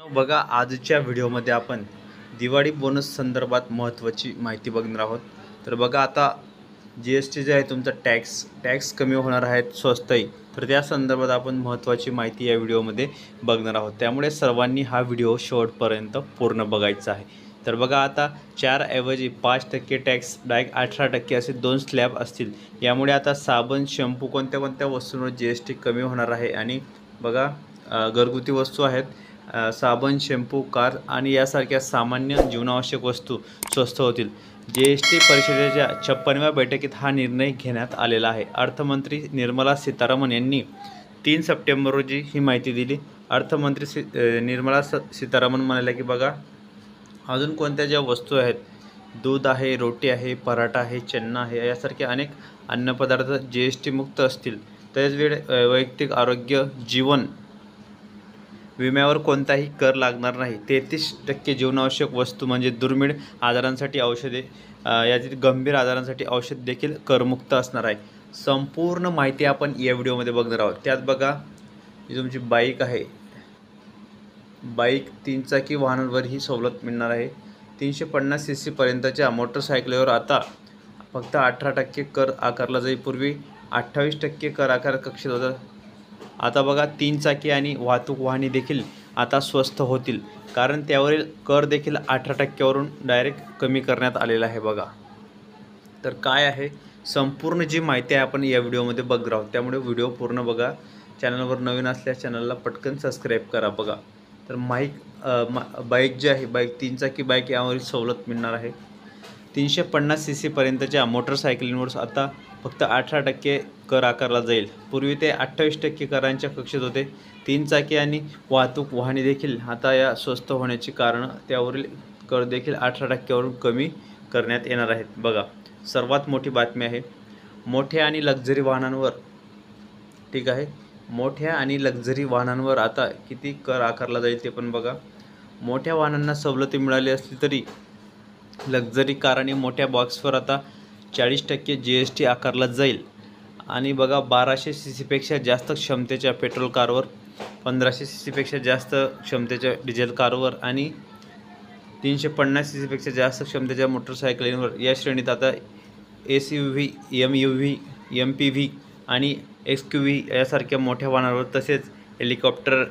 बघा आजच्या व्हिडिओमध्ये आपण दिवाळी बोनस संदर्भात महत्त्वाची माहिती बघणार आहोत। तर बघा आता GST जे आहे तुमचा टॅक्स कमी होणार आहेत स्वस्तही, तर त्या संदर्भात आपण महत्त्वाची माहिती या व्हिडिओमध्ये बघणार आहोत। त्यामुळे सर्वांनी हा व्हिडिओ शेवटपर्यंत पूर्ण बघायचा आहे। तर बघा आता 4 ऐवजी 5% टॅक्स डायरेक्ट 18% असे 2 स्लॅब असतील। यामुळे आता साबण शॅम्पू कोणत्या वस्तूंवर GST कमी होणार आहे। आणि बघा घरगुती वस्तू आहेत, साबण शॅम्पू कार आणि यासारख्या सामान्य जीवनावश्यक वस्तू स्वस्त होतील। GST परिषदेच्या 56व्या बैठकीत हा निर्णय घेण्यात आलेला आहे। अर्थमंत्री निर्मला सीतारामन यांनी 3 सप्टेंबर रोजी ही माहिती दिली। अर्थमंत्री निर्मला सीतारामन म्हणाल्या की बघा अजून कोणत्या ज्या वस्तू आहेत, दूध आहे, रोटी आहे, पराठा आहे, चन्ना आहे, यासारखे अनेक अन्नपदार्थ GST मुक्त असतील। त्याच वेळी वैयक्तिक आरोग्य जीवन विम्यावर कोणताही कर लागणार नाही। 33% जीवनावश्यक वस्तू म्हणजे दुर्मिळ आजारांसाठी औषधे, यातील गंभीर आजारांसाठी औषध देखील करमुक्त असणार आहे। संपूर्ण माहिती आपण या व्हिडिओमध्ये बघणार आहोत। त्यात बघा ही तुमची बाईक आहे, बाईक 3 चाकी वाहनांवर ही सवलत मिळणार आहे। 350 cc पर्यंतच्या मोटरसायकलीवर आता फक्त 18% कर आकारला जाईल। पूर्वी 28% कर आकार कक्षेत होता। आता बघा 3 चाकी आणि वाहतूक वाहने देखील आता स्वस्त होतील, कारण त्यावरील कर देखील 18% वरून डायरेक्ट कमी करण्यात आलेला आहे। बघा तर काय आहे संपूर्ण जी माहिती आहे आपण या व्हिडिओमध्ये बघणार आहोत। त्यामुळे व्हिडिओ पूर्ण बघा। चॅनलवर नवीन असल्यास चॅनलला पटकन सबस्क्राईब करा। बघा तर बाईक जी आहे, बाईक 3 चाकी बाईक यावरील सवलत मिळणार आहे। 350 cc पर्यंतच्या मोटरसायकलींवर आता फक्त 18% कर आकारला जाईल। पूर्वी ते 28% करांच्या कक्षेत होते। 3 चाकी आणि वाहतूक वाहने देखील आता या स्वस्त होण्याची कारण त्यावरील कर देखील 18% वरून कमी करण्यात येणार आहेत। बघा सर्वात मोठी बातमी आहे मोठ्या आणि लक्झरी वाहनांवर, ठीक आहे, मोठ्या आणि लक्झरी वाहनांवर आता किती कर आकारला जाईल ते पण बघा। मोठ्या वाहनांना सवलती मिळाली असली तरी लक्झरी कार आणि मोठ्या बॉक्सवर आता 40% GST आकारला जाईल। आणि बघा 1200 cc पेक्षा जास्त क्षमतेच्या पेट्रोल कारवर, 1500 cc पेक्षा जास्त क्षमतेच्या डिझेल कारवर आणि 350 cc पेक्षा जास्त क्षमतेच्या मोटरसायकलींवर या श्रेणीत आता SUV, MUV, MPV आणि XUV यासारख्या मोठ्या वाहनांवर, तसेच हेलिकॉप्टर,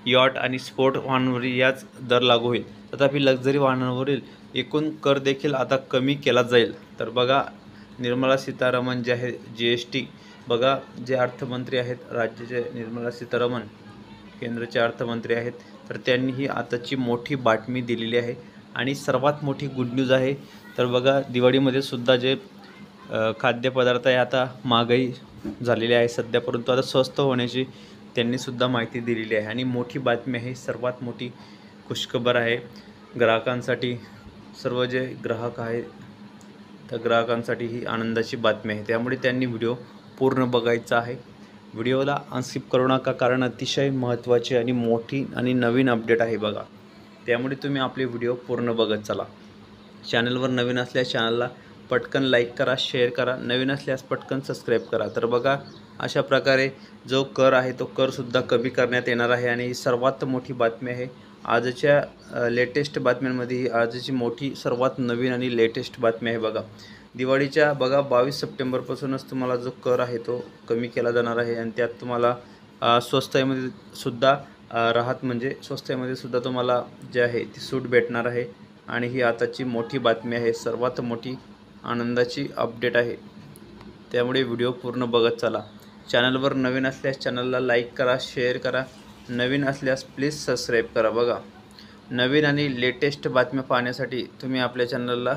यॉट आणि स्पोर्ट वाहनांवर याच दर लागू होईल। तथापि लक्झरी वाहनांवरील एकूण कर देखील आता कमी केला जाईल। तर बघा निर्मला सीतारामन जे आहे GST, बघा जे अर्थमंत्री आहेत राज्याचे निर्मला सीतारामन केंद्राचे अर्थमंत्री आहेत, तर त्यांनी ही आताची मोठी बातमी दिलेली आहे। आणि सर्वात मोठी गुड न्यूज आहे तर बघा दिवाळीमध्ये सुद्धा जे खाद्यपदार्थ आहे आता महागाई झालेली आहे सध्या, परंतु आता स्वस्त होण्याची त्यांनी सुद्धा माहिती दिलेली आहे। आणि मोठी बातमी आहे, सर्वात मोठी खुशखबर आहे ग्राहकांसाठी, सर्व जे ग्राहक आहेत त्या ग्राहकांसाठी ही आनंदाची बातमी आहे। त्यामुळे त्यांनी व्हिडिओ पूर्ण बघायचा आहे। व्हिडिओला अनस्किप करू नका, कारण अतिशय महत्त्वाची आणि मोठी आणि नवीन अपडेट आहे बघा। त्यामुळे तुम्ही आपले व्हिडिओ पूर्ण बघत चला। चॅनलवर नवीन असल्यास चॅनलला पटकन लाईक करा, शेअर करा, नवीन असल्यास पटकन सबस्क्राईब करा। तर बघा अशा प्रकारे जो कर आहे तो करसुद्धा कमी करण्यात येणार आहे। आणि ही सर्वात मोठी बातमी आहे आजच्या लेटेस्ट बातम्यांमध्ये, ही आजची मोठी सर्वात नवीन आणि लेटेस्ट बातमी आहे बघा। दिवाळीच्या बघा 22 सप्टेंबरपासूनच तुम्हाला जो कर आहे तो कमी केला जाणार आहे। आणि त्यात तुम्हाला स्वस्तामध्ये सुद्धा म्हणजे स्वस्तामध्ये सुद्धा तुम्हाला जे आहे ती सूट भेटणार आहे। आणि ही आताची मोठी बातमी आहे, सर्वात मोठी आनंदाची अपडेट आहे। त्यामुळे व्हिडिओ पूर्ण बघत चला। चॅनलवर नवीन असल्यास चॅनलला लाईक करा, शेअर करा, नवीन असल्यास प्लीज सबस्क्राईब करा। बघा नवीन आणि लेटेस्ट बातम्या पाहण्यासाठी तुम्ही आपल्या चॅनलला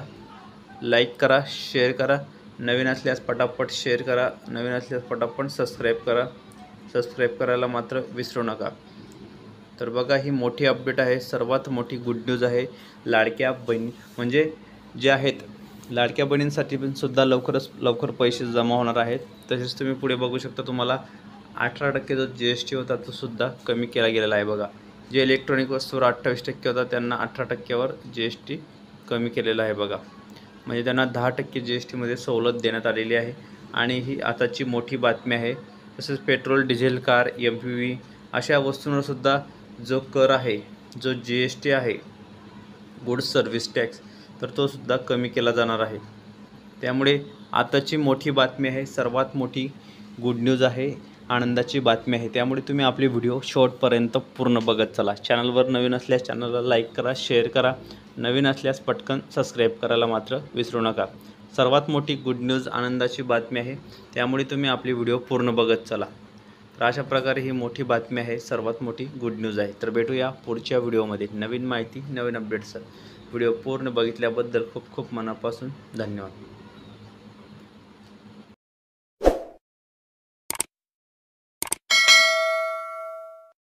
लाईक करा, शेअर करा, नवीन असल्यास पटापट शेअर करा, नवीन असल्यास पटापट सबस्क्राईब करा। सबस्क्राईब करायला मात्र विसरू नका। तर बघा ही मोठी अपडेट आहे, सर्वात मोठी गुड न्यूज आहे। लाडक्या बहिणी म्हणजे जे आहेत लाडक्या बहिणींसाठी पण सुद्धा लवकर पैसे जमा होणार आहेत। तसेच तुम्ही पुढे बघू शकता तुम्हाला 18% जो GST होता तो सुद्धा कमी केला गेलेला आहे बघा। जे इलेक्ट्रॉनिक वस्तूवर 28% होता त्यांना 18% वर GST कमी केलेला आहे बघा। म्हणजे त्यांना 10% GST मध्ये सवलत देण्यात आलेली आहे। आणि ही आताची मोठी बातमी आहे। तसेच पेट्रोल, डिझेल कार, MPV अशा वस्तूंवर सुद्धा जो कर आहे जो GST आहे, गुड्स सर्व्हिस टॅक्स, तर तो सुद्धा कमी केला जाणार आहे. त्यामुळे आताची मोठी बातमी आहे, सर्वात मोठी गुड न्यूज आहे, आनंदाची बातमी आहे. त्यामुळे तुम्ही आपली व्हिडिओ शेवटपर्यंत पूर्ण बघत चला. चॅनलवर नवीन असल्यास चॅनलला लाईक करा, शेअर करा. नवीन असल्यास पटकन सबस्क्राईब करायला मात्र विसरू नका. सर्वात मोठी गुड न्यूज, आनंदाची बातमी आहे, त्यामुळे तुम्ही आपली व्हिडिओ पूर्ण बघत चला. तर अशा प्रकारे ही मोठी बातमी आहे, सर्वात मोठी गुड न्यूज आहे. तर भेटूया पुढच्या व्हिडिओमध्ये नवीन माहिती, नवीन अपडेट्स. व्हिडिओ पूर्ण बघितल्याबद्दल खूप खूप मनापासून धन्यवाद.